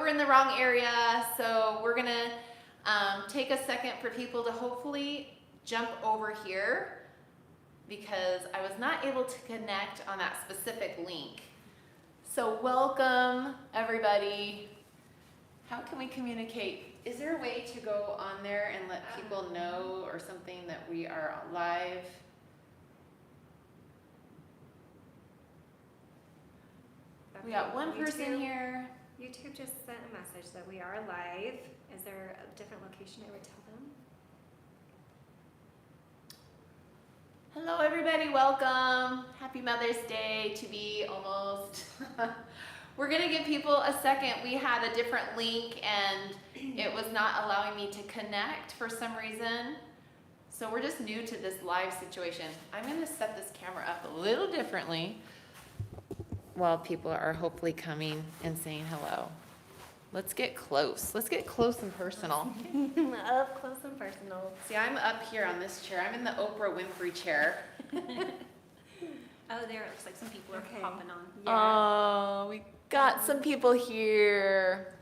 we're in the wrong area, so we're gonna take a second for people to hopefully jump over here because I was not able to connect on that specific link. So welcome everybody. How can we communicate? Is there a way to go on there and let people know or something that we are live? We got one person here. YouTube just sent a message that we are live. Is there a different location I would tell them? Hello everybody, welcome. Happy Mother's Day to be almost. We're gonna give people a second. We had a different link and it was not allowing me to connect for some reason. So we're just new to this live situation. I'm gonna set this camera up a little differently while people are hopefully coming and saying hello. Let's get close. Let's get close and personal. Up close and personal. See, I'm up here on this chair. I'm in the Oprah Winfrey chair. Oh, there it looks like some people are hopping on. Yeah. Oh, we got some people here.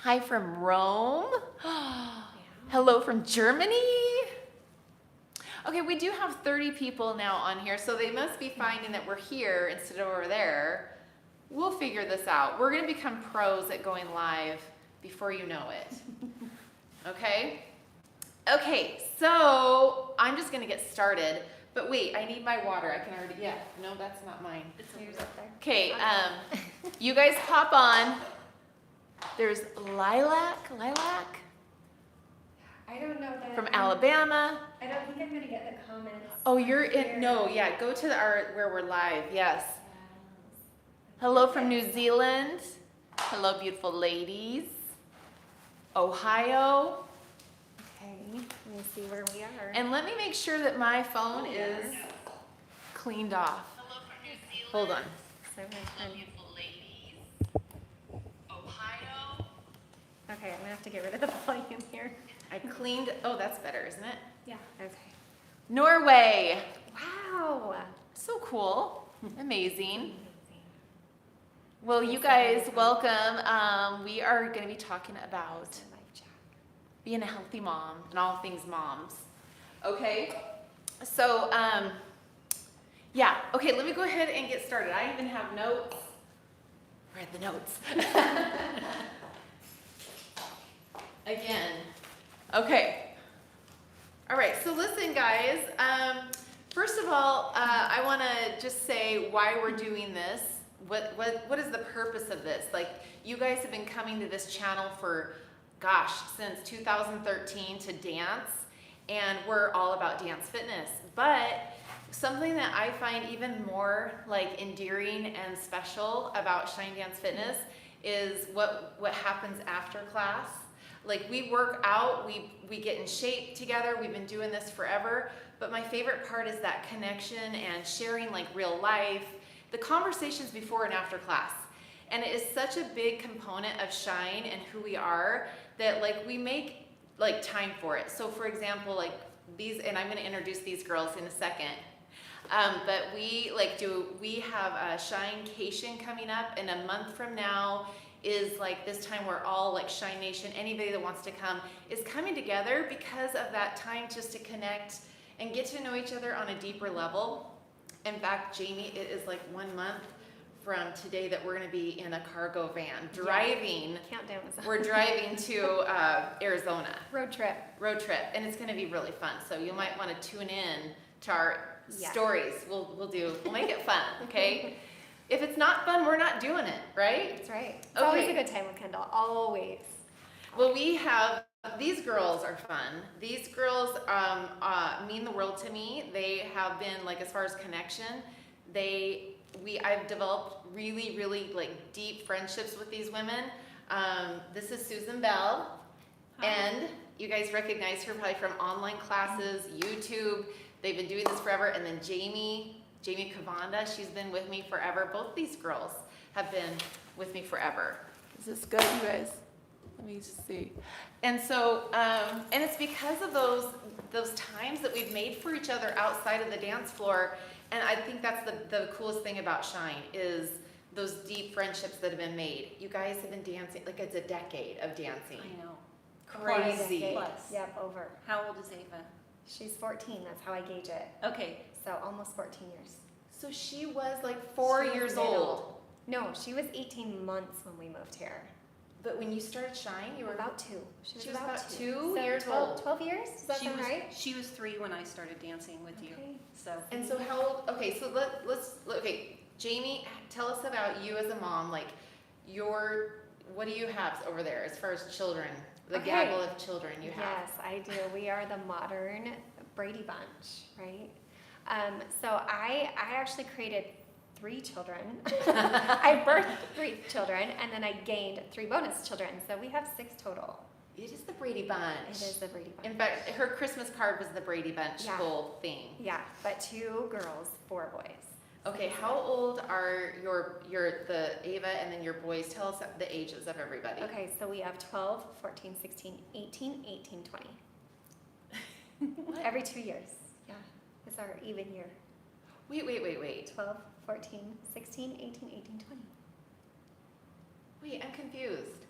Hi from Rome. Hello from Germany. Okay, we do have 30 people now on here, so they must be finding that we're here instead of over there. We'll figure this out. We're gonna become pros at going live before you know it. Okay? Okay, so I'm just gonna get started. But wait, I need my water. I can already, yeah, no, that's not mine. It's yours up there. Okay, you guys hop on. There's Lilac. I don't know that. From Alabama. I don't think I'm going to get the comments. Oh, you're in, no, yeah, go to our, where we're live, yes. Hello from New Zealand. Hello, beautiful ladies. Ohio. Okay, let me see where we are. And let me make sure that my phone is cleaned off. Hello from New Zealand. Hold on. Hello, beautiful ladies. Ohio. Okay, I'm going to have to get rid of the volume here. I cleaned, oh, that's better, isn't it? Yeah. Okay. Norway. Wow. So cool. Amazing. Well, you guys, welcome. We are going to be talking about being a healthy mom and all things moms. Okay? So, yeah. Okay, let me go ahead and get started. I even have notes. Where are the notes? Again. Okay. All right, so listen, guys. First of all, I want to just say why we're doing this. What is the purpose of this? Like, you guys have been coming to this channel for, gosh, since 2013 to dance, and we're all about dance fitness. But something that I find even more like endearing and special about SHiNE Dance Fitness is what happens after class. Like, we work out, we get in shape together, we've been doing this forever, but my favorite part is that connection and sharing like real life, the conversations before and after class. And it is such a big component of SHiNE and who we are that like we make like time for it. So for example, like these, and I'm gonna introduce these girls in a second, but we have a SHiNE-cation coming up, and a month from now is like this time where all like SHiNE Nation, anybody that wants to come, is coming together because of that time just to connect and get to know each other on a deeper level. In fact, Jamie, it is like 1 month from today that we're going to be in a cargo van driving. Yeah. Countdown is on. We're driving to Arizona. Road trip. And it's going to be really fun. So you might want to tune in to our stories. We'll make it fun, okay? If it's not fun, we're not doing it, right? That's right. It's always a good time with Kendall. Always. Well, we have, these girls are fun. These girls mean the world to me. They have been, like, as far as connection, I've developed really, really, like, deep friendships with these women. This is Susan Bell. Hi. And you guys recognize her probably from online classes, YouTube. They've been doing this forever. And then Jamie Kavanda, she's been with me forever. Both these girls have been with me forever. Is this good, you guys? Let me just see. And so, and it's because of those times that we've made for each other outside of the dance floor. And I think that's the coolest thing about SHiNE is those deep friendships that have been made. You guys have been dancing, like it's a decade of dancing. I know. Crazy. Plus. Yep, over. How old is Ava? She's 14, that's how I gauge it. Okay. So almost 14 years. So she was like 4 She was years little. old. No, she was 18 months when we moved here. But when you started SHiNE, you were About 2. She was about 2 So years 12, old. 12 years? Does that She sound was right? she was 3 when I started dancing with you. Okay. So And so how old, okay, so okay, Jamie, tell us about you as a mom, like what do you have over there as far as children? The Okay. gaggle of children you have. Yes, I do. We are the modern Brady Bunch, right? So I actually created 3 children. I birthed 3 children, and then I gained 3 bonus children. So we have 6 total. It is the Brady Bunch. It is the Brady Bunch. In fact, her Christmas card was the Brady Bunch Yeah. whole thing. Yeah, but 2 girls, 4 boys. Okay, how old are the Ava and then your boys? Tell us the ages of everybody. Okay, so we have 12, 14, 16, 18, 18, 20. Every 2 years. Yeah, it's our even year. Wait. 12, 14, 16, 18, 18, 20. Wait, I'm confused.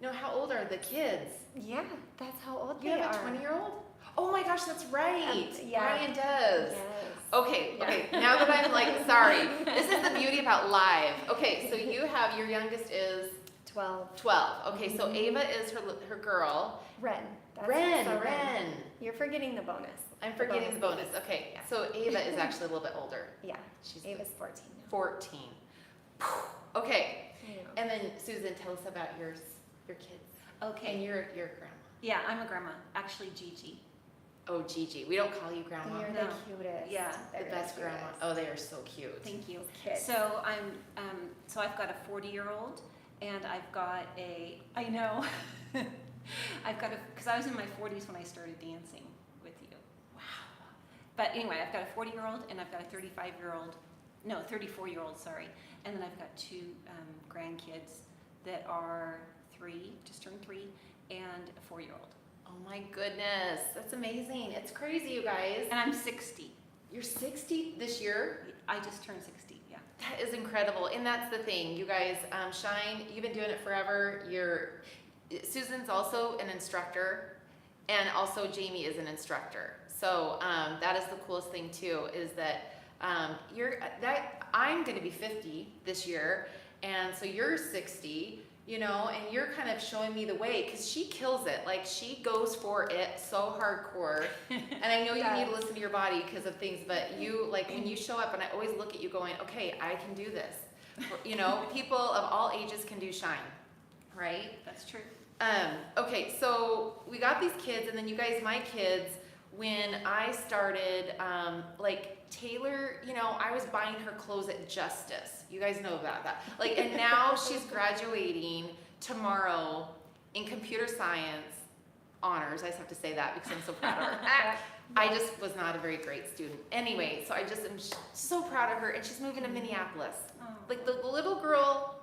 No, how old are the kids? Yeah, that's how old You they have are. a 20-year-old? Oh my gosh, that's right. Yeah. Brian does. Yes. Okay, Yeah. okay. Now that I'm like, sorry. This is the beauty about live. Okay, so you have, your youngest is 12. 12. Okay, so Mhm. Ava is her girl. Ren. That's Ren, so Ren. You're forgetting the bonus. I'm forgetting the bonus. Okay, so Ava is actually a little bit older. Yeah, She's Ava's 14 now. 14. Okay, I know. and then Susan, tell us about your kids. okay. And your grandma. Yeah, I'm a grandma. Actually, Gigi. Oh, Gigi. We don't call you grandma. You're No. the cutest. Yeah, The They're best grandma. cutest. Oh, they are so cute. Thank you. Kids. So I've got a 40-year-old, and I've got I know, because I was in my 40s when I started dancing with you. Wow. But anyway, I've got a 40-year-old, and I've got a 34-year-old, sorry. And then I've got 2 grandkids that are 3, just turned 3, and a 4-year-old. Oh my goodness. That's amazing. It's crazy, you guys. And I'm 60. You're 60 this year? I just turned 60, yeah. That is incredible. And that's the thing, you guys. SHiNE, you've been doing it forever. Susan's also an instructor, and also Jamie is an instructor. So that is the coolest thing too, is that I'm going to be 50 this year, and so you're 60. And you're kind of showing me the way, because she kills it. Like, she goes for it so hardcore. And I know you need to listen to your body because of things, but you, like, when you show up, and I always look at you going, okay, I can do this. People of all ages can do SHiNE, right? That's true. Okay, so we got these kids, and then you guys, my kids, when I started, Taylor, I was buying her clothes at Justice. You guys know about that. And now she's graduating tomorrow in computer science honors. I just have to say that because I'm so proud of her. I just was not a very great student. Anyway, so I just am so proud of her, and she's moving to Minneapolis. Oh. Like the little girl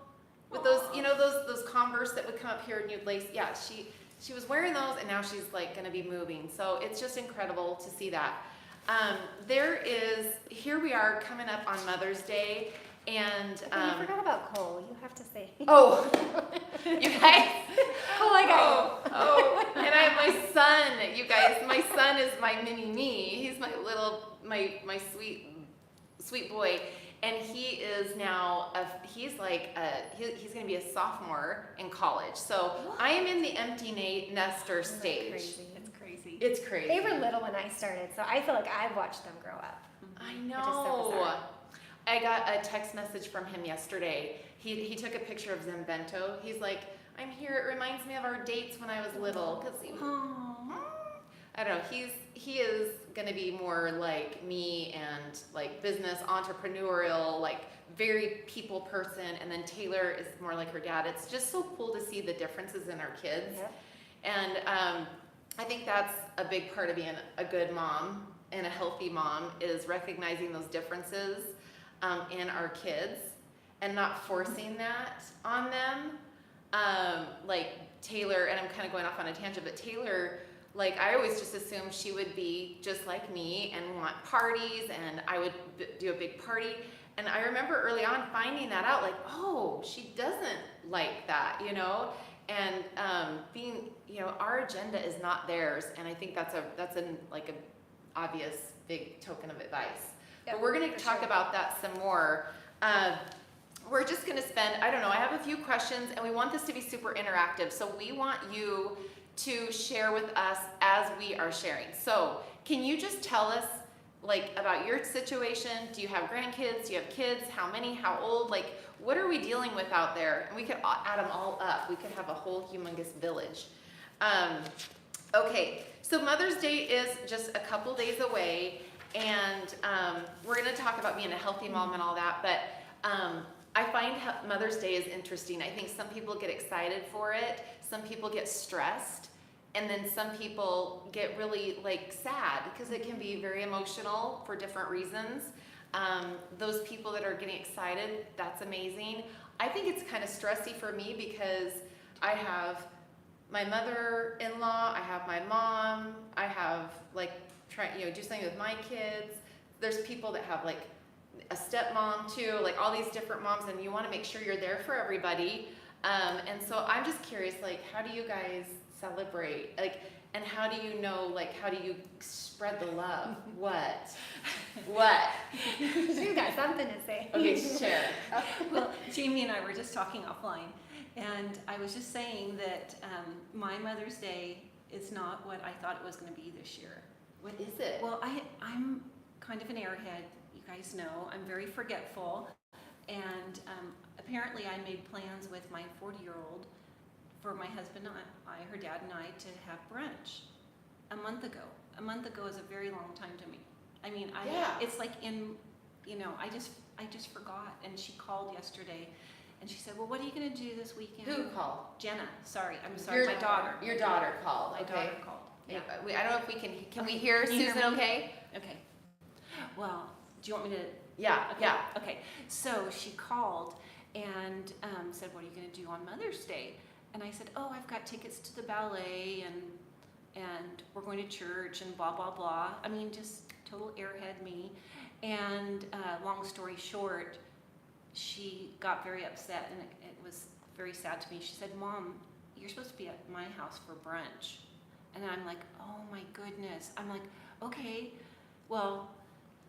with those, those Converse that would come up here and you'd lace. Yeah, she was wearing those, and now she's going to be moving. So it's just incredible to see that. Here we are coming up on Mother's Day, and you forgot about Cole. You have to say. oh, you guys. Cole, I got Oh, and I have my son. You guys, my son is my mini me. He's my my sweet boy. And he is now, he's going to be a sophomore in college. So I am in the empty nester stage. Crazy. It's crazy. It's crazy. They were little when I started, so I feel like I've watched them grow up. I Which is so know. bizarre. I got a text message from him yesterday. He took a picture of Zembento. He's like, I'm here. It reminds me of our dates when I was little. Because I don't know. He is going to be more like me, and like business, entrepreneurial, like very people person. And then Taylor is more like her dad. It's just so cool to see the differences in our kids. Yep. And I think that's a big part of being a good mom and a healthy mom, is recognizing those differences in our kids and not forcing that on them. Like Taylor, and I'm kind of going off on a tangent, but Taylor, like, I always just assumed she would be just like me and want parties, and I would do a big party. And I remember early on finding that out, like, oh, she doesn't like that, you know? And being, you know, our agenda is not theirs, and I think that's like a obvious big token of advice. Yep, But we're going to for talk sure. about that some more. We're just going to spend, I don't know, I have a few questions, and we want this to be super interactive. So we want you to share with us as we are sharing. So can you just tell us, like, about your situation? Do you have grandkids? Do you have kids? How many? How old? Like, what are we dealing with out there? And we could add them all up. We could have a whole humongous village. Okay, so Mother's Day is just a couple days away, and we're going to talk about being a healthy mom and all that, but I find Mother's Day is interesting. I think some people get excited for it, some people get stressed, and then some people get really like sad because it can be very emotional for different reasons. Those people that are getting excited, that's amazing. I think it's kind of stressy for me because I have my mother-in-law, I have my mom, I have like do something with my kids. There's people that have like a stepmom too, like all these different moms, and you want to make sure you're there for everybody. And so I'm just curious, like, how do you guys celebrate? Like, and how do you know, like, how do you spread the love? What? You got something to say. Okay, share. Well, Jamie and I were just talking offline, and I was just saying that my Mother's Day is not what I thought it was going to be this year. What is it? Well, I'm kind of an airhead, you guys know. I'm very forgetful, and apparently I made plans with my 40-year-old for my husband and I, her dad and I, to have brunch a month ago. A month ago is a very long time to me. I mean, Yeah. it's like I just forgot, and she called yesterday, and she said, well, what are you going to do this weekend? Who called? Jenna, I'm sorry, my daughter. Your daughter called. My Okay. daughter called. Yeah. I don't know if we can we Okay, hear can you hear Susan me? okay? Okay. Well, do you want me to? Yeah, Okay. yeah. Okay. So she called and said, what are you going to do on Mother's Day? And I said, oh, I've got tickets to the ballet, and we're going to church, and blah, blah, blah. I mean, just total airhead me. And long story short, she got very upset, and it was very sad to me. She said, Mom, you're supposed to be at my house for brunch. And I'm like, oh my goodness. I'm like, okay, well.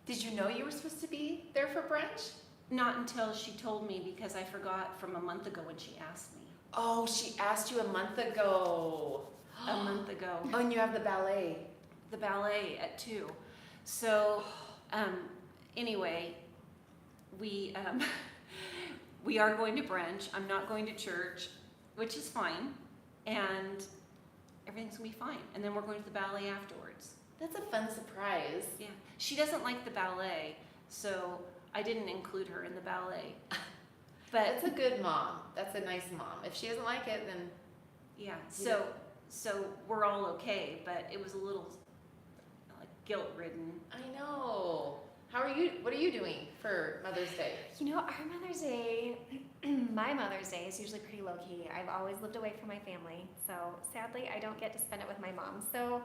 Did you know you were supposed to be there for brunch? Not until she told me, because I forgot from a month ago when she asked me. Oh, she asked you a month ago. A month ago. Oh, and you have the ballet. The ballet at 2. So, anyway, we are going to brunch. I'm not going to church, which is fine. And everything's going to be fine. And then we're going to the ballet afterwards. That's a fun surprise. Yeah. She doesn't like the ballet, so I didn't include her in the ballet. But That's a good mom. That's a nice mom. If she doesn't like it, then yeah, so we're all okay, but it was a little like guilt-ridden. I know. How are you? What are you doing for Mother's Day? You know, our Mother's Day, my Mother's Day is usually pretty low-key. I've always lived away from my family, so sadly I don't get to spend it with my mom. So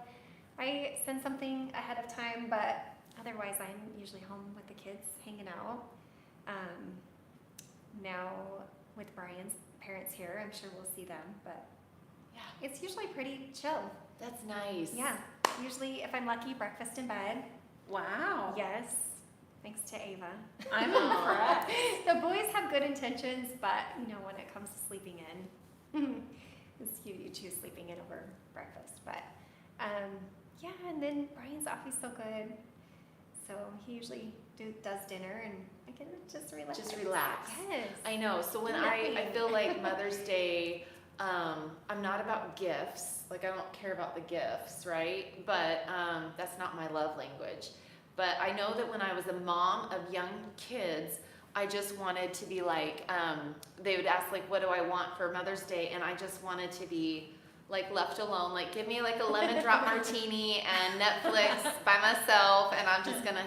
I send something ahead of time, but otherwise I'm usually home with the kids, hanging out. Now with Brian's parents here, I'm sure we'll see them, but Yeah, it's usually pretty chill. that's nice. Yeah, usually if I'm lucky, breakfast in bed. Wow. Yes, thanks to Ava. I'm impressed. The boys have good intentions, but you know, when it comes to sleeping in, it's you choose sleeping in over breakfast. But yeah, and then Brian's always so good, so he usually does dinner, and I can just relax. Just relax. Yes. I know. So when I feel like Mother's Day, I'm not about gifts. Like, I don't care about the gifts, right? But that's not my love language. But I know that when I was a mom of young kids, I just wanted to be like, they would ask like, what do I want for Mother's Day? And I just wanted to be like left alone. Like, give me like a lemon drop martini and Netflix by myself, and I'm just gonna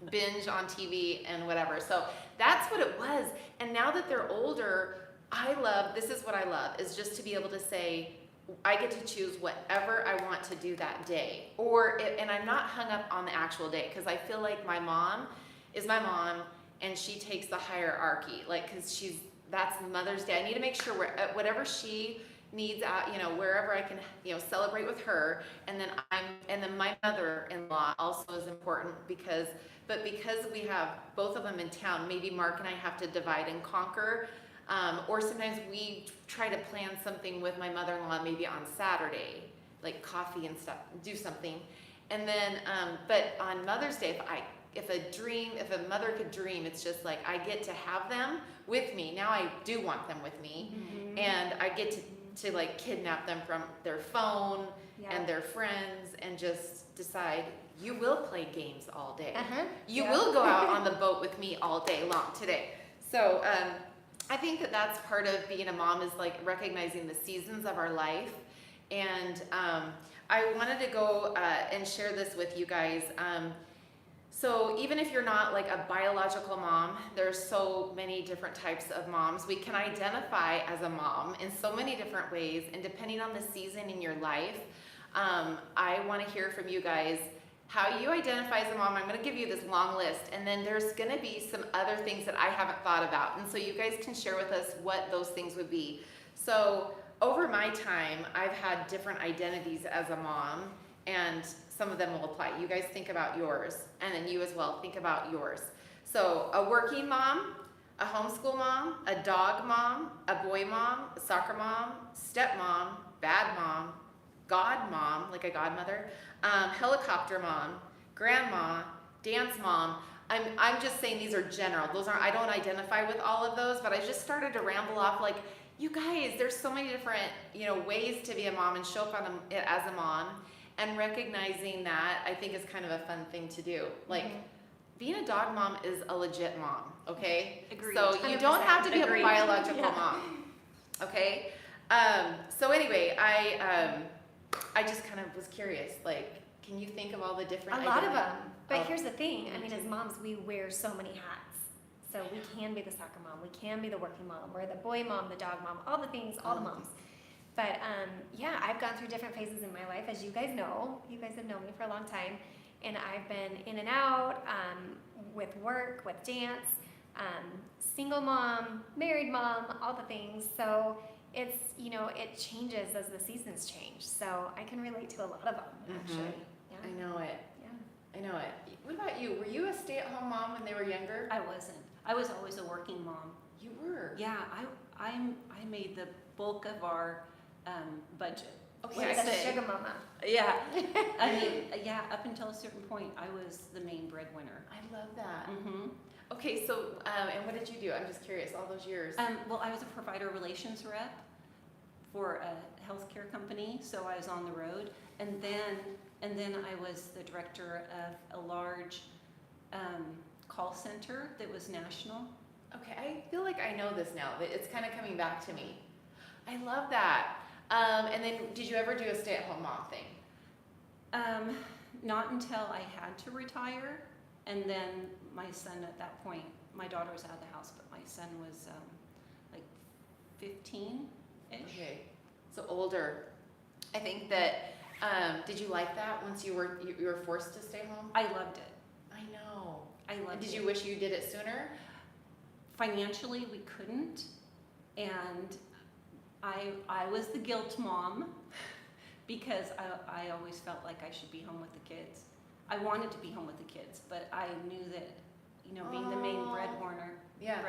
binge on TV and whatever. So that's what it was. And now that they're older, this is what I love, is just to be able to say, I get to choose whatever I want to do that day. And I'm not hung up on the actual day, because I feel like my mom is my mom, and she takes the hierarchy, like, cause that's Mother's Day. I need to make sure whatever she needs, wherever I can, celebrate with her, and then my mother-in-law also is important because we have both of them in town, maybe Mark and I have to divide and conquer, or sometimes we try to plan something with my mother-in-law maybe on Saturday, like coffee and stuff, do something, and then, but on Mother's Day, if a mother could dream, it's just like I get to have them with me. Now I do want them with me, and I get to like kidnap them from their phone and their friends and just decide, you will play games all day. You will go out on the boat with me all day long today. So I think that's part of being a mom, is like recognizing the seasons of our life. And I wanted to go and share this with you guys. So even if you're not like a biological mom, there's so many different types of moms. We can identify as a mom in so many different ways, and depending on the season in your life, I want to hear from you guys how you identify as a mom. I'm going to give you this long list, and then there's going to be some other things that I haven't thought about, and so you guys can share with us what those things would be. So over my time, I've had different identities as a mom, and some of them will apply. You guys think about yours, and then you as well think about yours. So a working mom, a homeschool mom, a dog mom, a boy mom, a soccer mom, stepmom, bad mom, god mom, like a godmother, helicopter mom, grandma, dance mom. I'm just saying these are general. I don't identify with all of those, but I just started to ramble off like, you guys, there's so many different, ways to be a mom and show up as a mom. And recognizing that, I think, is kind of a fun thing to do. Like, being a dog mom is a legit mom, okay? Agreed. So you don't have to be Agreed. a biological mom, okay? So anyway, I just kind of was curious, like, can you think of all the different A lot of them. But Oh. here's the thing. I mean, as moms, we wear so many hats. So we can be the soccer mom. We can be the working mom. We're the boy mom, the dog mom, all the things, all the moms. But I've gone through different phases in my life, as you guys know. You guys have known me for a long time. And I've been in and out with work, with dance, single mom, married mom, all the things. So it's, it changes as the seasons change. So I can relate to a lot of them, actually. Yeah. I know it. Yeah. I know it. What about you? Were you a stay-at-home mom when they were younger? I wasn't. I was always a working mom. You were? Yeah, I made the bulk of our budget. Okay, Like a sugar mama. Yeah, I mean, up until a certain point, I was the main breadwinner. I love that. Mm-hmm. Okay, so, and what did you do? I'm just curious, all those years. Well, I was a provider relations rep for a healthcare company, so I was on the road, and then I was the director of a large call center that was national. Okay, I feel like I know this now. It's kind of coming back to me. I love that. And then, did you ever do a stay-at-home mom thing? Not until I had to retire, and then my son at that point, my daughter was out of the house, but my son was like 15-ish. Okay, so older. I think that, did you like that once you were forced to stay home? I loved it. I know. I loved it. Did you wish you did it sooner? Financially, we couldn't, and I was the guilt mom because I always felt like I should be home with the kids. I wanted to be home with the kids, but I knew that, being the main breadwinner. Yeah.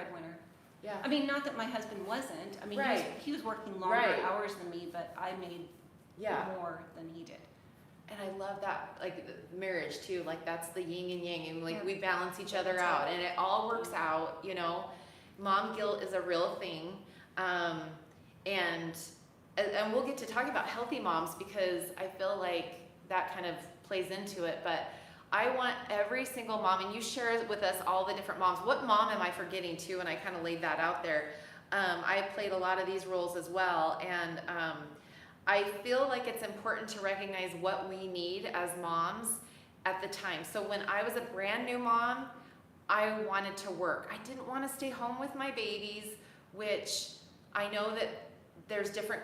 Yeah. I mean, not that my husband wasn't. I mean, Right. he was working longer Right. hours than me, but I made Yeah. more than he did. And I love that, like marriage too, like that's the yin and yang, and like Yeah. we balance each other out, and it all works out, Mom guilt is a real thing, and we'll get to talk about healthy moms because I feel like that kind of plays into it, but I want every single mom, and you share with us all the different moms. What mom am I forgetting too? And I kind of laid that out there. I played a lot of these roles as well, and I feel like it's important to recognize what we need as moms at the time. So when I was a brand new mom, I wanted to work. I didn't want to stay home with my babies, which I know that there's different,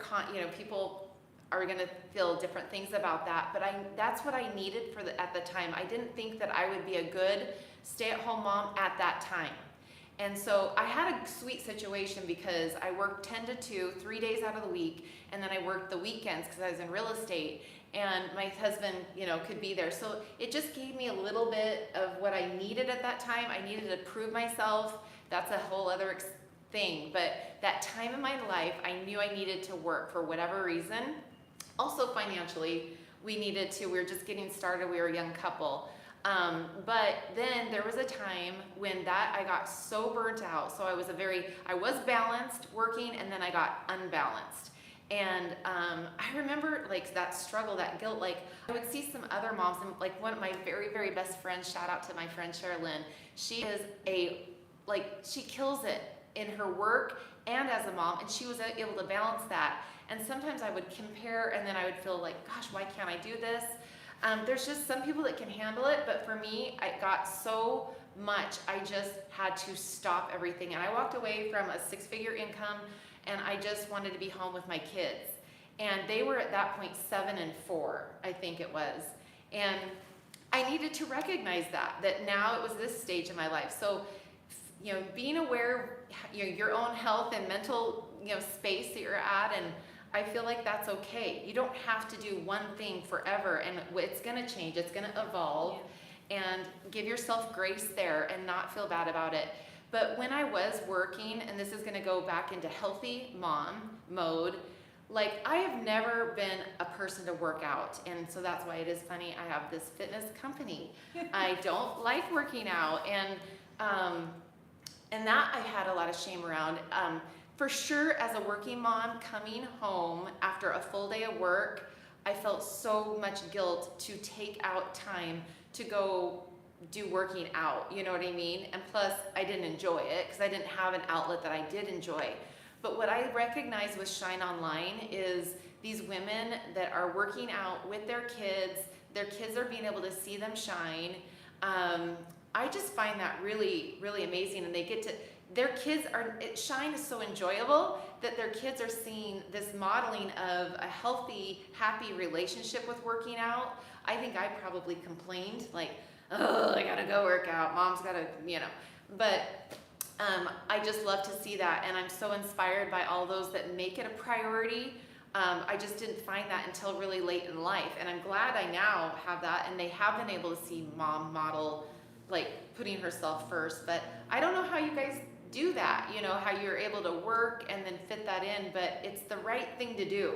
people are going to feel different things about that, but that's what I needed at the time. I didn't think that I would be a good stay-at-home mom at that time. And so I had a sweet situation because I worked 10 to 2, 3 days out of the week, and then I worked the weekends because I was in real estate, and my husband, you know, could be there. So it just gave me a little bit of what I needed at that time. I needed to prove myself. That's a whole other thing. But that time in my life, I knew I needed to work for whatever reason. Also financially, we were just getting started. We were a young couple. But then there was a time when I got so burnt out. So I was balanced working, and then I got unbalanced. And I remember like that struggle, that guilt. Like I would see some other moms, and like one of my very, very best friends, shout out to my friend Sherilyn. She is she kills it in her work and as a mom, and she was able to balance that. And sometimes I would compare, and then I would feel like, gosh, why can't I do this? There's just some people that can handle it, but for me, I got so much, I just had to stop everything. And I walked away from a 6-figure income, and I just wanted to be home with my kids. And they were at that point 7 and 4, I think it was. And I needed to recognize that now it was this stage in my life. So, you know, being aware of your own health and mental, space that you're at, and I feel like that's okay. You don't have to do one thing forever, and it's gonna change, it's gonna evolve, and give yourself grace there and not feel bad about it. But when I was working, and this is gonna go back into healthy mom mode, like I have never been a person to work out, and so that's why it is funny, I have this fitness company. I don't like working out, and that I had a lot of shame around. For sure, as a working mom coming home after a full day of work, I felt so much guilt to take out time to go do working out, you know what I mean? And plus, I didn't enjoy it because I didn't have an outlet that I did enjoy. But what I recognize with SHiNE Online is these women that are working out with their kids are being able to see them shine. I just find that really, really amazing, and they get to, SHiNE is so enjoyable that their kids are seeing this modeling of a healthy, happy relationship with working out. I think I probably complained, like, oh, I gotta go work out, mom's gotta, but I just love to see that, and I'm so inspired by all those that make it a priority. I just didn't find that until really late in life, and I'm glad I now have that, and they have been able to see mom model, like, putting herself first. But I don't know how you guys do that, how you're able to work and then fit that in, but it's the right thing to do.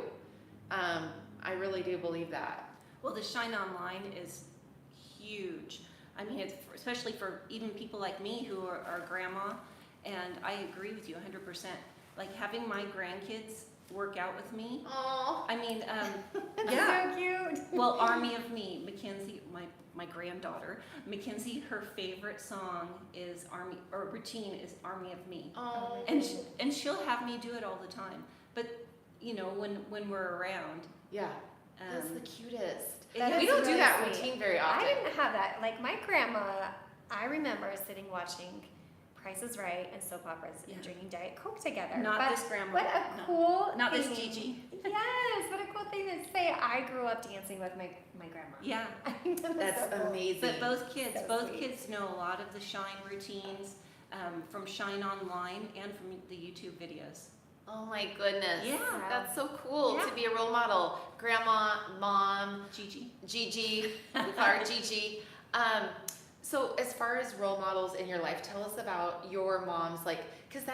I really do believe that. Well, the SHiNE Online is huge. I mean, it's especially for even people like me who are grandma, and I agree with you 100%. Like having my grandkids work out with me. Oh, I mean, That's so cute. Well, Army of Me, Mackenzie, my granddaughter, Mackenzie, her favorite song is routine is Army of Me. oh, And she'll have me do it all the time. But when we're around, yeah, that's the cutest. That We is don't do really that sweet. routine very I often. didn't have that. Like my grandma, I remember sitting watching Price is Right and soap operas and drinking Diet Coke together. not But this grandma. what a no. cool Not this thing. Gigi. Yes, what a cool thing to say. I grew up dancing with my grandma. Yeah. I think that was That's so cool. amazing. But both kids, So sweet. kids know a lot of the SHiNE routines from SHiNE Online and from the YouTube videos. Oh my goodness. Yeah. That's so cool Yeah. to be a role model. Grandma, mom, Gigi. Gigi, we call her Gigi. So as far as role models in your life, tell us about your moms, because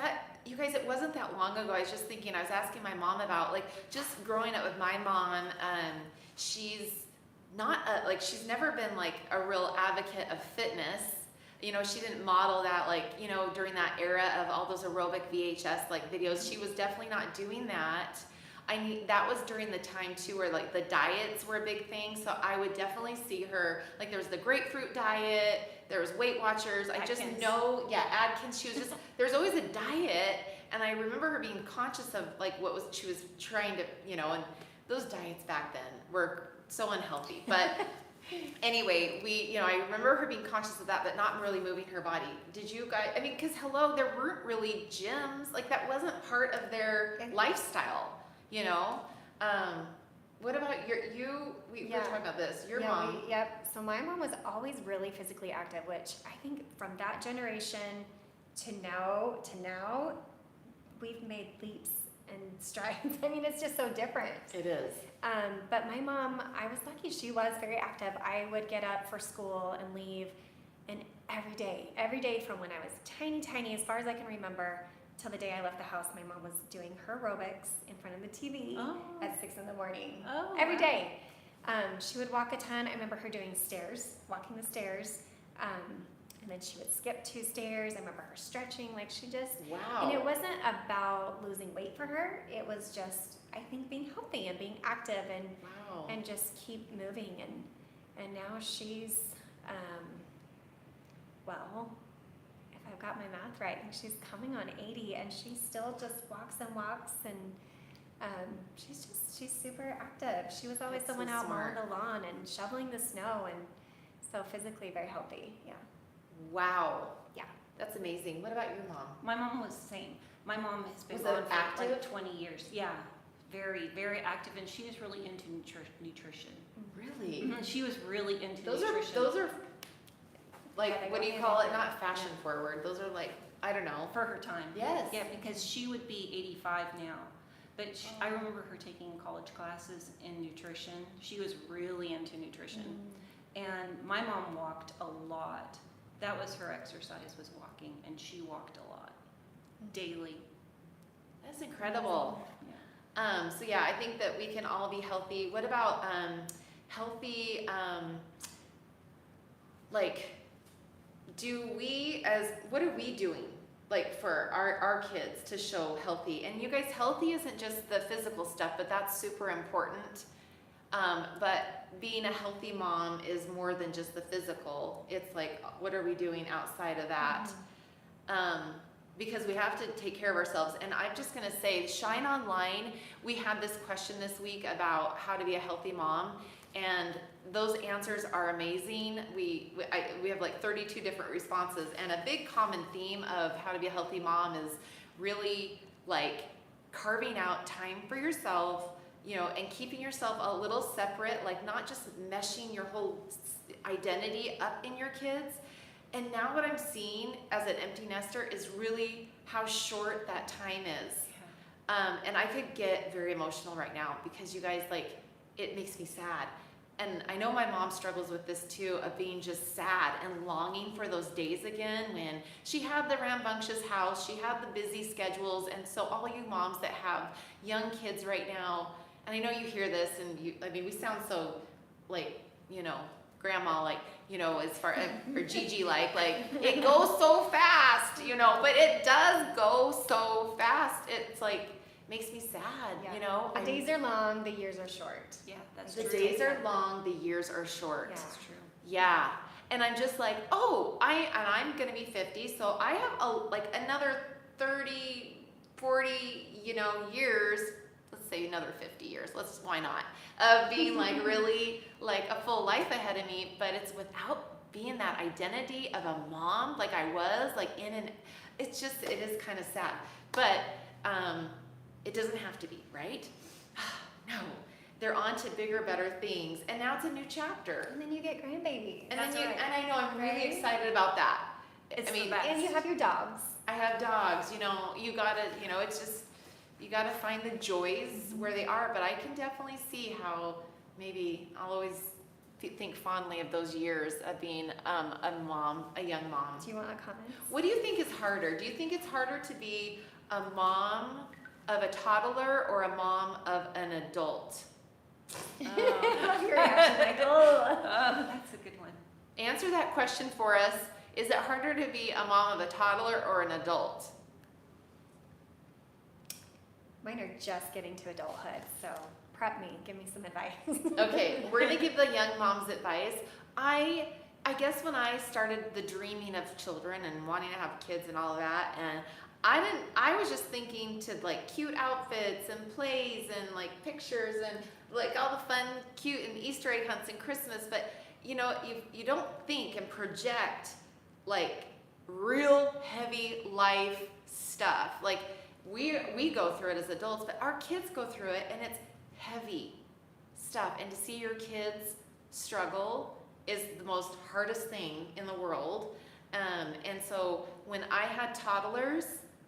you guys, it wasn't that long ago. I was just thinking, I was asking my mom about, just growing up with my mom. She's not, she's never been, a real advocate of fitness. She didn't model that, during that era of all those aerobic VHS, videos. She was definitely not doing that. That was during the time too where the diets were a big thing, so I would definitely see her, there was the grapefruit diet, there was Weight Watchers, I just Atkins. know, Atkins, she was just, there was always a diet, and I remember her being conscious of she was trying to, and those diets back then were so unhealthy, but anyway, I remember her being conscious of that, but not really moving her body. Did you guys, because hello, there weren't really gyms, that wasn't part of their lifestyle. What about we were talking about this, your mom. Yep. So my mom was always really physically active, which I think from that generation, to now, we've made leaps and strides. I mean, it's just so different. It is. But my mom, I was lucky. She was very active. I would get up for school and leave, and every day from when I was tiny, as far as I can remember, till the day I left the house, my mom was doing her aerobics in front of the TV Oh. at 6 in the morning. Oh, Every wow. day. She would walk a ton. I remember her doing stairs, walking the stairs. And then she would skip 2 stairs. I remember her stretching, like she just, Wow. and it wasn't about losing weight for her. It was just, I think, being healthy and being active Wow. and just keep moving. And now she's, well, if I've got my math right, I think she's coming on 80, and she still just walks and she's super active. She was always That's the one so out smart. mowing the lawn and shoveling the snow, and so physically very healthy. Yeah. Wow. Yeah. That's amazing. What about your mom? My mom was the same. My mom has been Was gone it for like active? 20 years. Yeah, very, very active, and she was really into nutrition. Really? Mhm, She was really into Those nutrition. are like, Yeah, they what go do you hand call in it? hand. Not fashion forward. Those are like, I don't know. for her time. Yes. Yeah, because she would be 85 now. But I remember her taking college classes in nutrition. She was really into nutrition. And my mom walked a lot. That was her exercise, was walking, and she walked a lot, daily. That's incredible. Yeah. So yeah, I think that we can all be healthy. What about healthy, like, what are we doing, like, for our kids to show healthy? And you guys, healthy isn't just the physical stuff, but that's super important. But being a healthy mom is more than just the physical. It's like, what are we doing outside of that? Because we have to take care of ourselves. And I'm just gonna say, SHiNE Online, we had this question this week about how to be a healthy mom, and those answers are amazing. We have like 32 different responses, and a big common theme of how to be a healthy mom is really like carving out time for yourself, you know, and keeping yourself a little separate, like not just meshing your whole identity up in your kids. And now what I'm seeing as an empty nester is really how short that time is. And I could get very emotional right now because you guys, like, it makes me sad. And I know my mom struggles with this too, of being just sad and longing for those days again when she had the rambunctious house, she had the busy schedules. And so all you moms that have young kids right now, and I know you hear this, and I mean, we sound so, like, you know, grandma, like, you know, as far, or Gigi, like it goes so fast, you know, but it does go so fast. It's like, makes me sad, you know. The days are long, the years are short. Yeah, that's The true. days are long, the years are short. Yeah. That's true. Yeah. And I'm just like, oh, I'm gonna be 50, so I have like another 30, 40, you know, years, let's say another 50 years, why not, of being like really like a full life ahead of me, but it's without being that identity of a mom like I was, like it is kind of sad. But it doesn't have to be, right? No. They're on to bigger, better things, and now it's a new chapter. And then you get grandbaby. And That's then right. and I know I'm really Right? excited about that. It's I the mean, best. And you have your dogs. I have dogs, you know, you gotta, you know, it's just, you gotta find the joys where they are, but I can definitely see how maybe I'll always think fondly of those years of being a mom, a young mom. Do you want a comment? What do you think is harder? Do you think it's harder to be a mom of a toddler or a mom of an adult? Your reaction, like, oh. That's a good one. Answer that question for us. Is it harder to be a mom of a toddler or an adult? Mine are just getting to adulthood, so prep me, give me some advice. Okay, we're gonna give the young moms advice. I guess when I started the dreaming of children and wanting to have kids and all of that, and I was just thinking to like cute outfits and plays and like pictures and like all the fun, cute and Easter egg hunts and Christmas, but you know, you don't think and project like real heavy life stuff. Like we go through it as adults, but our kids go through it and it's heavy stuff. And to see your kids struggle is the most hardest thing in the world. And so when I had toddlers,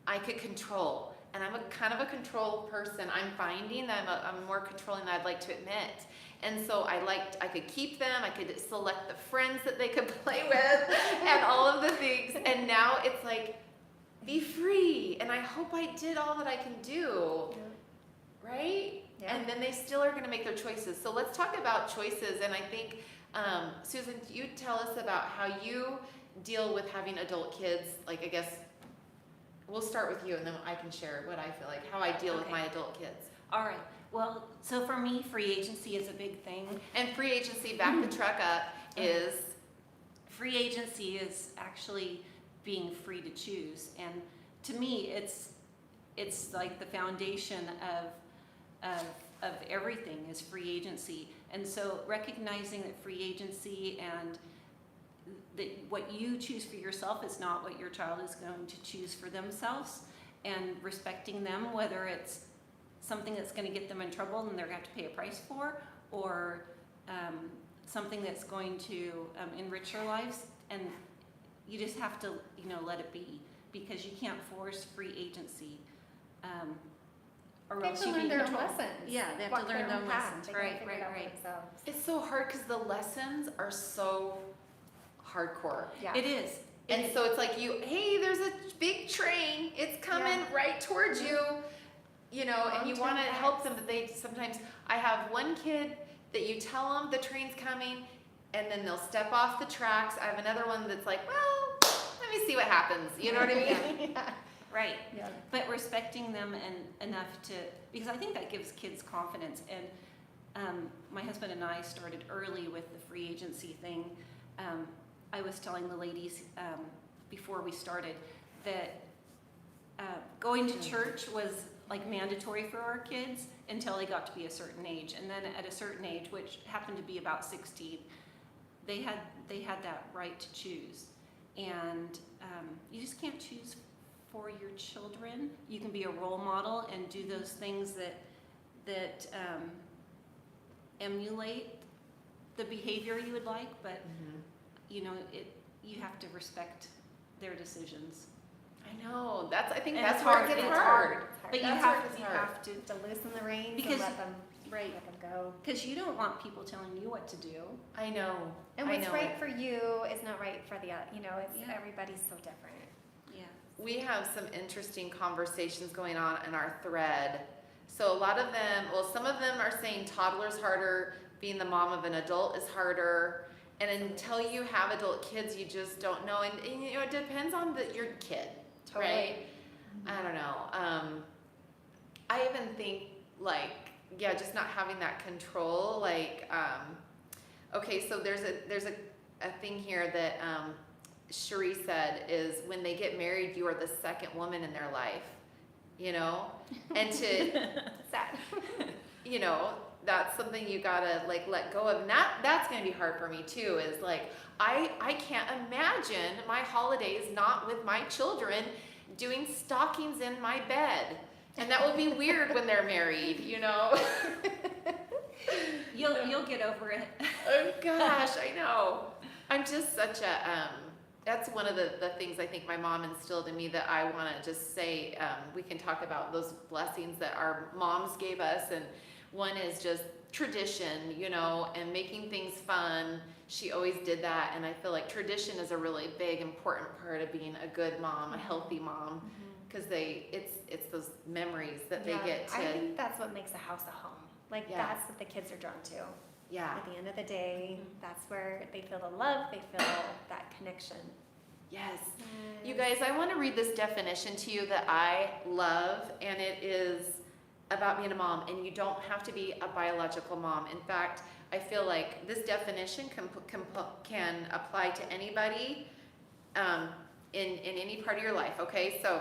I could control. And I'm a kind of a control person. I'm finding that I'm more controlling than I'd like to admit. And so I could keep them, I could select the friends that they could play with and all of the things. And now it's like, be free. And I hope I did all that I can do, right? Yeah. And then they still are gonna make their choices. So let's talk about choices. And I think, Susan, you tell us about how you deal with having adult kids. Like, I guess, we'll start with you and then I can share what I feel like, how I deal with Okay. my adult kids. All right. Well, so for me, free agency is a big thing. And free agency, back the truck up, is Free agency is actually being free to choose, and to me, it's like the foundation of everything is free agency. And so recognizing that free agency and that what you choose for yourself is not what your child is going to choose for themselves, and respecting them, whether it's something that's going to get them in trouble and they're going to have to pay a price for, or something that's going to enrich their lives. And you just have to, let it be, because you can't force free agency, or They have else to you learn can their own control. lessons. Yeah, they have walk to learn their their own own path. lessons. They gotta Right, figure it right, out for right. themselves. it's so hard because the lessons are so hardcore. Yeah. It is. And so it's like hey, there's a big train, it's coming right towards you, and you Long-term want to help them, effects. but sometimes, I have one kid that you tell them the train's coming, and then they'll step off the tracks. I have another one that's like, well, let me see what happens, you know what I mean? Yeah. Right. Yeah. But respecting them and enough to, because I think that gives kids confidence. And my husband and I started early with the free agency thing. I was telling the ladies before we started that going to church was like mandatory for our kids until they got to be a certain age. And then at a certain age, which happened to be about 16, they had that right to choose. And you just can't choose for your children. You can be a role model and do those things that emulate the behavior you would like, but you have to respect their decisions. I know, I think And that's it's where hard, it gets it's hard. But you That's where have it gets you hard. have to, To loosen the reins Because- and let them right, go. because you don't want people telling you what to do. I know. And I what's know right it. for you is not right for the other. It's Yeah. everybody's so different. Yeah. We have some interesting conversations going on in our thread. So a lot of them, some of them are saying toddler's harder, being the mom of an adult is harder. And until you have adult kids, you just don't know. And it depends on your kid, right? I don't know. I even think just not having that control. Okay, so there's a thing here that Cherie said is when they get married, you are the second woman in their life, and to, Sad. that's something you gotta let go of. And that's gonna be hard for me too, is I can't imagine my holidays not with my children doing stockings in my bed. And that will be weird when they're married, You'll get over it. Oh gosh, I know. I'm just such a, that's one of the things I think my mom instilled in me that I want to just say, we can talk about those blessings that our moms gave us. And one is just tradition, and making things fun. She always did that. And I feel like tradition is a really big, important part of being a good mom, a healthy mom. Because it's those memories that they get to. I think that's what makes a house a home. That's what the kids are drawn to. Yeah. At the end of the day, that's where they feel the love, they feel that connection. Yes. You guys, I want to read this definition to you that I love, and it is about being a mom, and you don't have to be a biological mom. In fact, I feel like this definition can apply to anybody in any part of your life, okay? So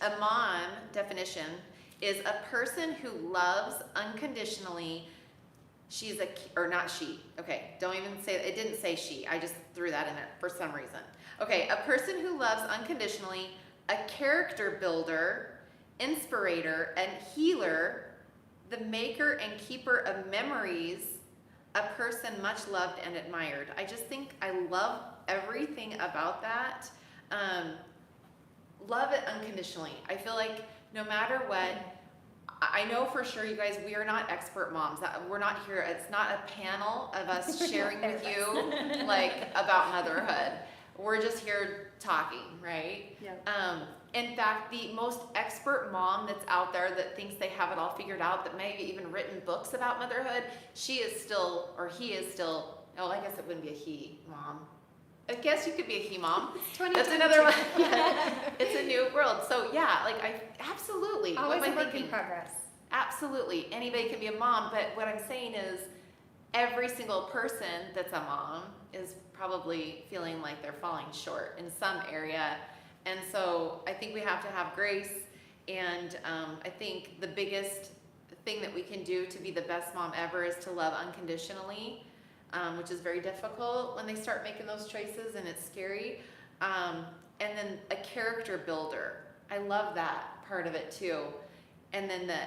a mom definition is a person who loves unconditionally. She's not she. Okay, don't even say, it didn't say she. I just threw that in there for some reason. Okay, a person who loves unconditionally, a character builder, inspirator, and healer, the maker and keeper of memories, a person much loved and admired. I just think I love everything about that. love it unconditionally. I feel like no matter what, I know for sure, you guys, we are not expert moms. We're not here. It's not a panel of us sharing with you like about motherhood. We're just here talking, right? Yeah. In fact, the most expert mom that's out there that thinks they have it all figured out, that maybe even written books about motherhood, she is still, or he is still, oh, I guess it wouldn't be a he, mom. I guess you could be a he mom. That's another one. Yeah. It's a new world. So yeah, like absolutely. Always what am a I work in thinking? progress. Absolutely. Anybody can be a mom, but what I'm saying is every single person that's a mom is probably feeling like they're falling short in some area. And so I think we have to have grace. And I think the biggest thing that we can do to be the best mom ever is to love unconditionally, which is very difficult when they start making those choices, and it's scary. And then a character builder. I love that part of it too. And then the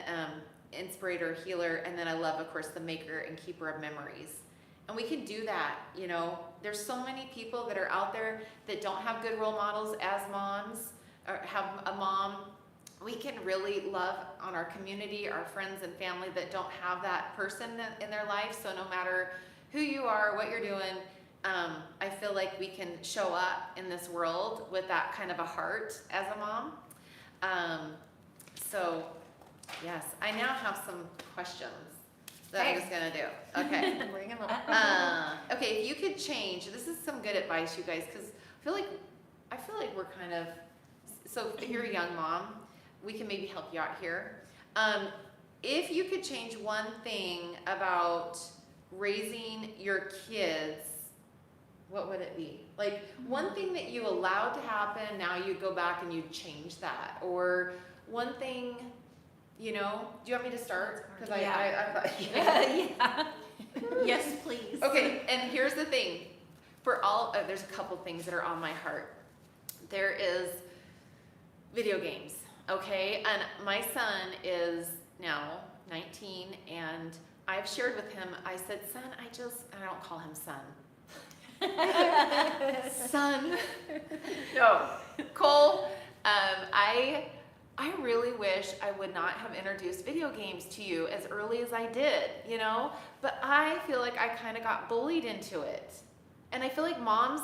inspirator, healer, and then I love, of course, the maker and keeper of memories. And we can do that, you know. There's so many people that are out there that don't have good role models as moms, or have a mom. We can really love on our community, our friends and family that don't have that person in their life. So no matter who you are, what you're doing, I feel like we can show up in this world with that kind of a heart as a mom. So yes, I now have some questions that I'm just gonna do. Okay. Bring 'em up. Okay, if you could change, this is some good advice, you guys, because I feel like we're kind of, so if you're a young mom, we can maybe help you out here. If you could change one thing about raising your kids, what would it be? Like one thing that you allowed to happen, now you go back and you change that, or one thing, you know, do you want me to start? Because I thought, Yeah. Yes, please. Okay, and here's the thing. For all, there's a couple things that are on my heart. There is video games, okay? And my son is now 19, and I've shared with him, I said, son, I don't call him son. Son. No. Cole, I really wish I would not have introduced video games to you as early as I did, you know? But I feel like I kind of got bullied into it. And I feel like moms,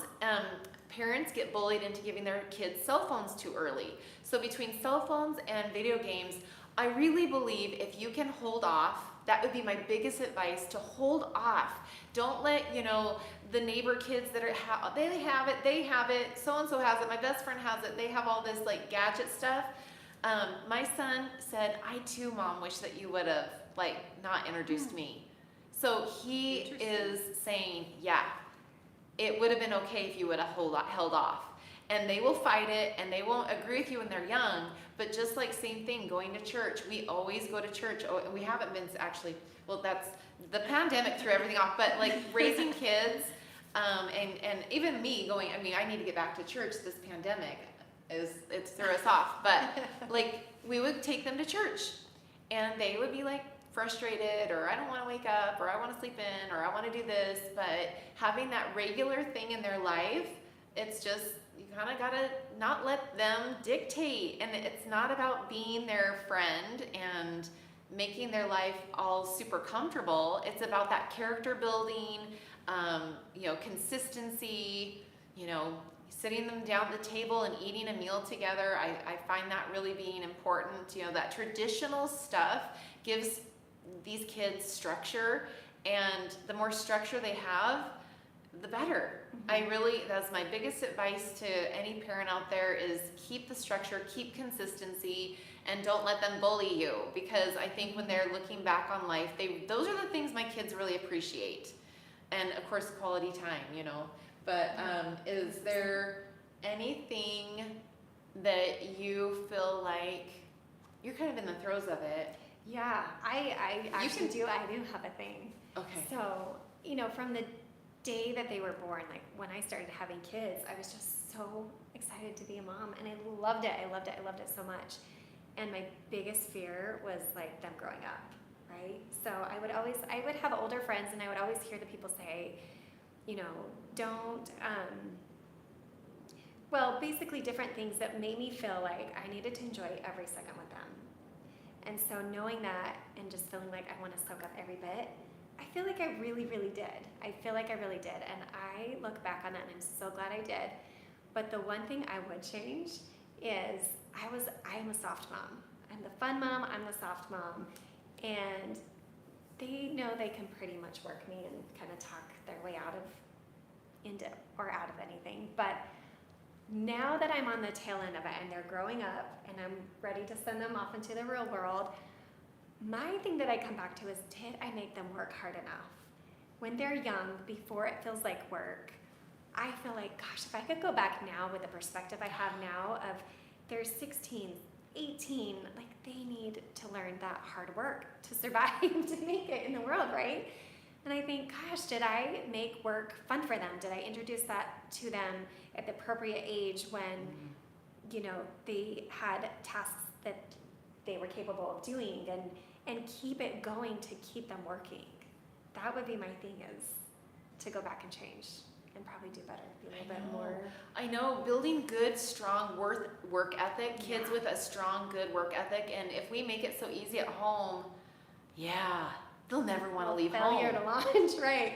parents get bullied into giving their kids cell phones too early. So between cell phones and video games, I really believe if you can hold off, that would be my biggest advice, to hold off. Don't let, you know, the neighbor kids that are, they have it, so-and-so has it, my best friend has it, they have all this like gadget stuff. My son said, I too, Mom, wish that you would have like not introduced me. So he is saying, yeah, it would have been okay if you would have held off. And they will fight it, and they won't agree with you when they're young, but just like same thing, going to church. We always go to church. Oh, and we haven't been actually, well, that's, the pandemic threw everything off, but like raising kids, and even me going, I mean, I need to get back to church. This pandemic it's threw us off, but like we would take them to church, and they would be like frustrated, or I don't want to wake up, or I want to sleep in, or I want to do this. But having that regular thing in their life, it's just, you kind of got to not let them dictate. And it's not about being their friend and making their life all super comfortable. It's about that character building, you know, consistency, you know, sitting them down at the table and eating a meal together. I find that really being important. You know, that traditional stuff gives these kids structure, and the more structure they have, the better. Mm-hmm. That's my biggest advice to any parent out there, is keep the structure, keep consistency, and don't let them bully you, because I think when they're looking back on life, those are the things my kids really appreciate. And of course, quality time, you know. But is there anything that you feel like you're kind of in the throes of it? Yeah, I actually do. I do have a thing. Okay. So, you know, from the day that they were born, like when I started having kids, I was just so excited to be a mom, and I loved it. I loved it so much. And my biggest fear was like them growing up, right? So I would have older friends, and I would always hear the people say, you know, Well, basically different things that made me feel like I needed to enjoy every second with them. And so knowing that and just feeling like I want to soak up every bit, I feel like I really, really did. I feel like I really did. And I look back on that and I'm so glad I did. But the one thing I would change is I am a soft mom. I'm the fun mom, I'm the soft mom. And they know they can pretty much work me and kind of talk their way out of anything. But now that I'm on the tail end of it and they're growing up and I'm ready to send them off into the real world, my thing that I come back to is, did I make them work hard enough? When they're young, before it feels like work, I feel like, gosh, if I could go back now with the perspective I have now of they're 16, 18, like they need to learn that hard work to survive, to make it in the world, right? And I think, gosh, did I make work fun for them? Did I introduce that to them at the appropriate age when, you know, they had tasks that they were capable of doing and keep it going to keep them working? That would be my thing, is to go back and change and probably do better, be a little bit more. I know, building good, strong work ethic, kids Yeah. with a strong, good work ethic, and if we make it so easy at home, yeah, they'll never want to leave failure home. to launch, right?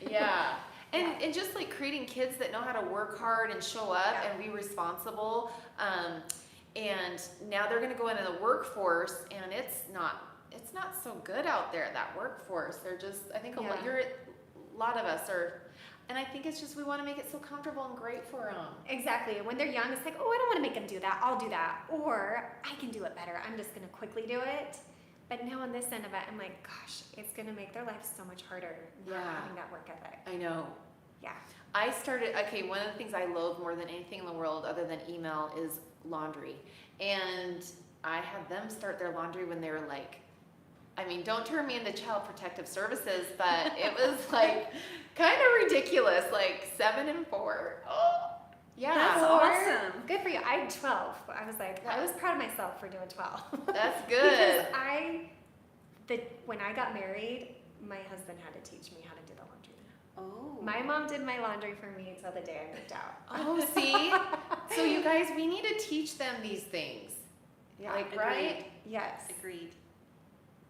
Yeah. And just like creating kids that know how to work hard and show up Yeah. and be responsible. And now they're going to go into the workforce, and it's not so good out there, that workforce. They're just, I think a lot of us are, and I think it's just we want to make it so comfortable and great for them. Exactly. When they're young, it's like, oh, I don't want to make them do that. I'll do that. Or I can do it better. I'm just going to quickly do it. But now on this end of it, I'm like, gosh, it's going to make their life so much harder not Yeah. having that work ethic. I know. Yeah. One of the things I loathe more than anything in the world other than email is laundry. And I had them start their laundry when they were like, I mean, don't turn me into Child Protective Services, but it was like kind of ridiculous, like 7 and 4. Oh, yeah. That's awesome. Good for you. I had 12. I was like, I was proud of myself for doing 12. That's good. Because when I got married, my husband had to teach me how to do the laundry. Oh. My mom did my laundry for me until the day I moved out. Oh, see? So you guys, we need to teach them these things. Yeah, Like, agreed. right? Yes. Agreed.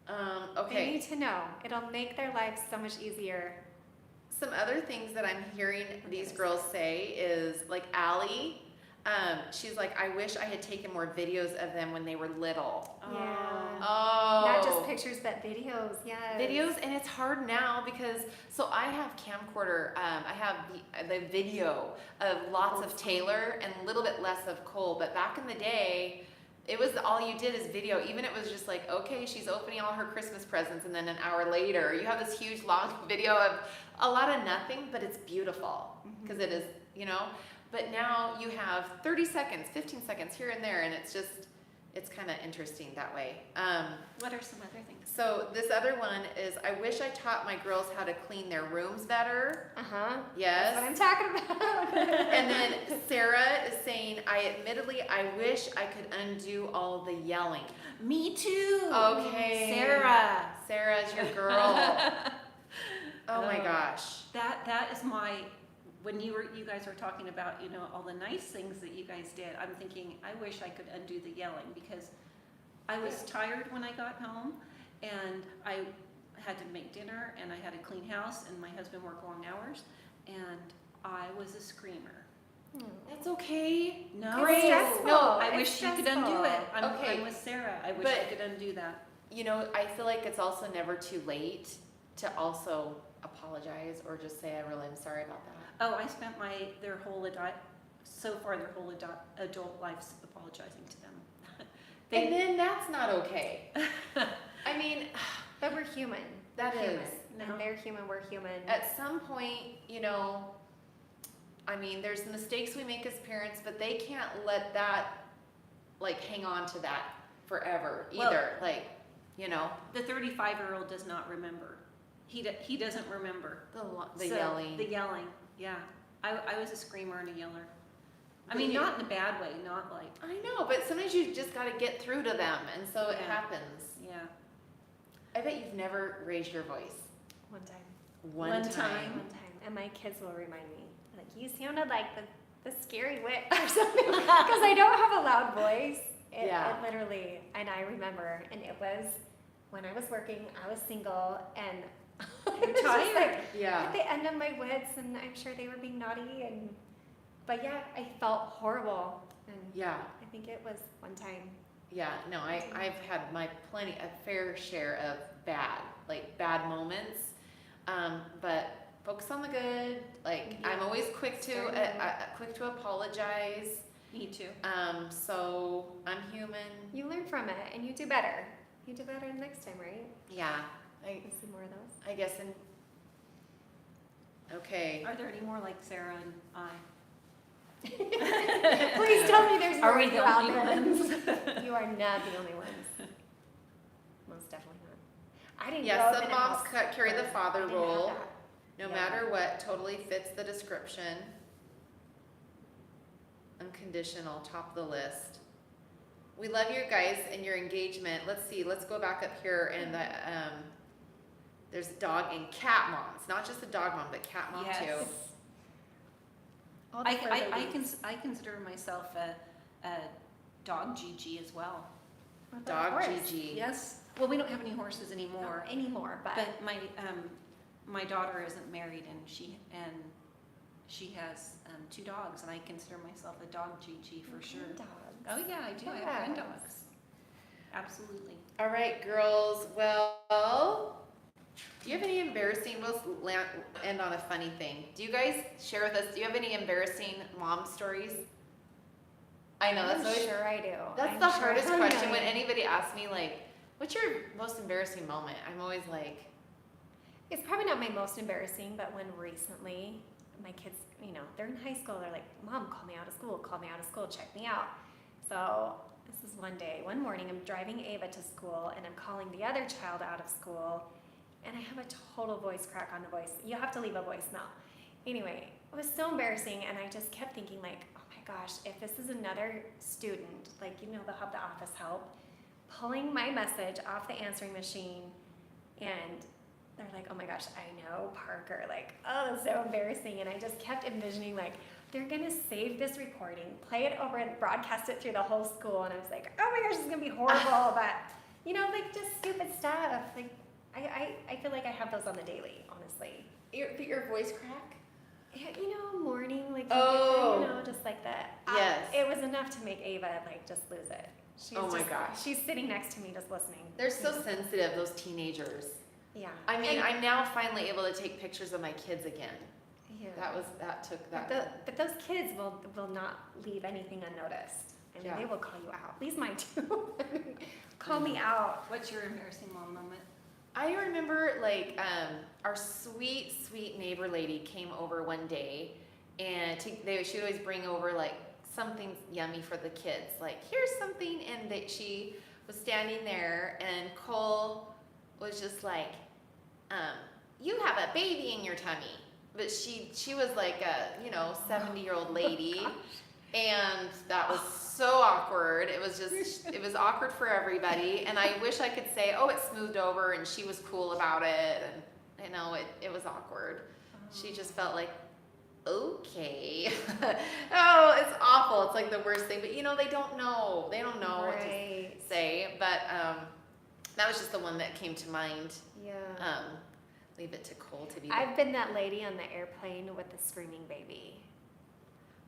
They Okay. need to know. It'll make their lives so much easier. Some other things that I'm hearing these girls say is, like Allie, she's like, I wish I had taken more videos of them when they were little. Yeah. Oh. Not just pictures, but videos. Yes. Videos, and it's hard now because, so I have camcorder, I have the video of lots of Taylor and a little bit less of Cole, but back in the day, it was all you did is video. Even it was just like, okay, she's opening all her Christmas presents, and then an hour later, you have this huge long video of a lot of nothing, but it's beautiful because it is, you know. But now you have 30 seconds, 15 seconds here and there, and it's kind of interesting that way. What are some other things? So this other one is, I wish I taught my girls how to clean their rooms better. Uh-huh. Yes. That's what I'm talking about. And then Sarah is saying, I wish I could undo all the yelling. Me too. Okay. Sarah's your girl. Oh my gosh. That is my, when you guys were talking about, you know, all the nice things that you guys did, I'm thinking, I wish I could undo the yelling, because I was tired when I got home, and I had to make dinner, and I had to clean house, and my husband worked long hours, and I was a screamer. That's okay. No, It's stressful. No, I It's wish you could undo it. stressful. Okay. I'm with Sarah. I wish I could undo that. You know, I feel like it's also never too late to also apologize or just say, I really am sorry about that. Oh, I spent their whole adult lives apologizing to them. And then that's not okay. I mean, But we're human. That We're human. is. And they're human, we're human. at some point, you know, I mean, there's mistakes we make as parents, but they can't let that, like, hang on to that forever either. Like, you know, The 35-year-old does not remember. He doesn't remember. the So, yelling. The yelling, yeah. I was a screamer and a yeller. I mean, not in a bad way, not like, I know, but sometimes you just got to get through to them, and so it Yeah. happens. yeah. I bet you've never raised your voice. One time. One One time. time. One time. And my kids will remind me, like, you sounded like the the scary witch or something, because I don't have a loud voice. It literally, and I remember, and it was when I was working, I was single, and I was just like at the end of my wits, and I'm sure they were being naughty, but yeah, I felt horrible, and I think it was one time. Yeah, no, I've had a fair share of bad moments, but focus on the good. Like I'm always quick to apologize. Me too. So I'm human. You learn from it, and you do better. You do better next time, right? Yeah, I see more of those. I guess. Okay. Are there any more like Sarah and I? Please tell me there's more Are we of the you out only there. ones? You are not the only ones. Most definitely not. I didn't grow Yeah, up some in a moms house carry the where father I didn't have role. that. No Yeah. matter what, totally fits the description. Unconditional, top of the list. We love you guys and your engagement. Let's see, let's go back up here and there's dog and cat moms. Not just a dog mom, but cat mom too. All the fur babies. I consider myself a dog GG as well. What about Dog horse? GG. Yes. Well, we don't have any horses anymore. Not anymore, but But my daughter isn't married, and she has 2 dogs, and I consider myself a dog GG for sure. dogs. Oh yeah, I do. I have grand dogs. Absolutely. All right, girls. Well, do you have any embarrassing? We'll end on a funny thing. Do you guys share with us? Do you have any embarrassing mom stories? I know that's I'm always sure I do. that's I'm the sure hardest I question. do. When anybody asks me like, "What's your most embarrassing moment?" I'm always like, It's probably not my most embarrassing, but when recently my kids, they're in high school, they're like, Mom, call me out of school, check me out. So this is one morning, I'm driving Ava to school, and I'm calling the other child out of school, and I have a total voice crack on the voice. You have to leave a voicemail. Anyway, it was so embarrassing, and I just kept thinking like, oh my gosh, if this is another student, like, they'll have the office help, pulling my message off the answering machine, and they're like, oh my gosh, I know, Parker, like, oh, it's so embarrassing. And I just kept envisioning, like, they're gonna save this recording, play it over and broadcast it through the whole school. And I was like, oh my gosh, it's gonna be horrible. But, like, just stupid stuff. Like, I feel like I have those on the daily, honestly. your voice crack? Morning, like, just like that. Yes. It was enough to make Ava, like, just lose it. Oh my gosh. She's sitting next to me just listening. They're so sensitive, those teenagers. Yeah. I mean, I'm now finally able to take pictures of my kids again. Yeah. That took. But those kids will not leave anything unnoticed. I mean, they will call you out. At least mine too. Call me out. What's your embarrassing mom moment? I remember our sweet neighbor lady came over one day, and she'd always bring over like something yummy for the kids. Like, here's something, and she was standing there, and Cole was just like, you have a baby in your tummy. But she was like a 70-year-old lady, and that was so awkward. It was awkward for everybody, and I wish I could say, oh, it smoothed over and she was cool about it, and it was awkward. She just felt like, okay. Oh, it's awful. It's like the worst thing, but they don't know what to say. But that was just the one that came to mind. Yeah. Leave it to Cole to be. I've been that lady on the airplane with the screaming baby.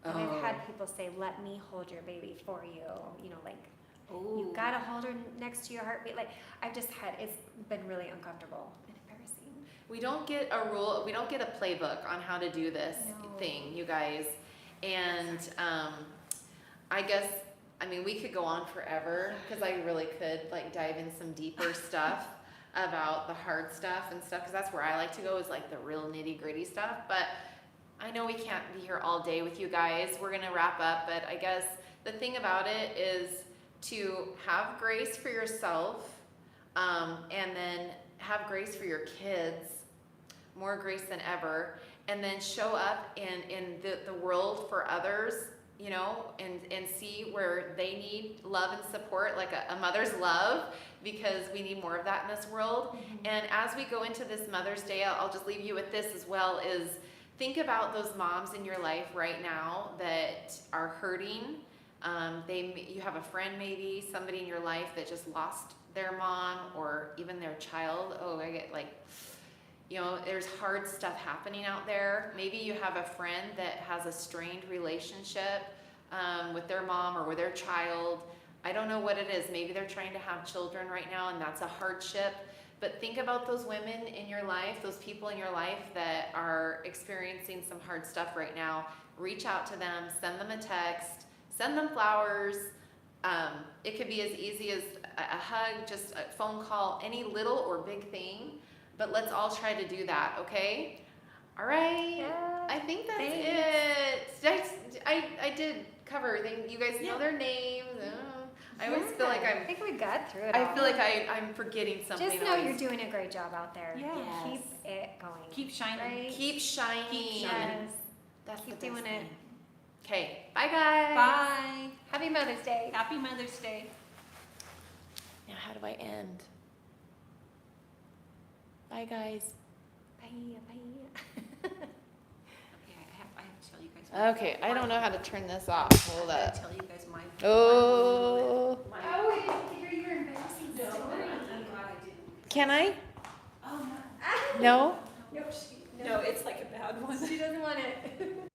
And I've had people say, let me hold your baby for you. You gotta hold her next to your heartbeat. Like, it's been really uncomfortable and embarrassing. We don't get a rule, we don't get a playbook on how to do this thing, you guys. And we could go on forever, because I really could dive in some deeper stuff about the hard stuff and stuff, because that's where I like to go, is like the real nitty gritty stuff. But I know we can't be here all day with you guys. We're gonna wrap up, but I guess the thing about it is to have grace for yourself, and then have grace for your kids, more grace than ever, and then show up in the world for others, and see where they need love and support, like a mother's love, because we need more of that in this world. Mm-hmm. And as we go into this Mother's Day, I'll just leave you with this as well, is think about those moms in your life right now that are hurting. You have a friend maybe, somebody in your life that just lost their mom or even their child. Oh, I get like, there's hard stuff happening out there. Maybe you have a friend that has a strained relationship with their mom or with their child. I don't know what it is. Maybe they're trying to have children right now and that's a hardship. But think about those women in your life, those people in your life that are experiencing some hard stuff right now. Reach out to them, send them a text, send them flowers. It could be as easy as a hug, just a phone call, any little or big thing. But let's all try to do that, okay? All right. Yeah. I think that's Thanks. it. I did cover everything. You guys know their names. I always Yeah, feel like I think we got through it. I all. feel like I'm forgetting something. Just know always. you're doing a great job out there. Yes. Keep it going. Keep shining. Right? Keep shining. Keep shining. Yes. That's Keep the best doing it. thing. Okay. Bye, guys. Bye. Happy Mother's Day. Happy Mother's Day. Now, how do I end? Bye, guys. Bye. Bye. Okay, I have to tell you guys. Okay, I don't know how to turn this off. Hold I up. gotta tell you guys my. Oh. My, Oh, we didn't hear your embarrassing no, story. I'm glad I didn't. Can I? Oh, No? No, no. No, it's like a bad one. She doesn't want it.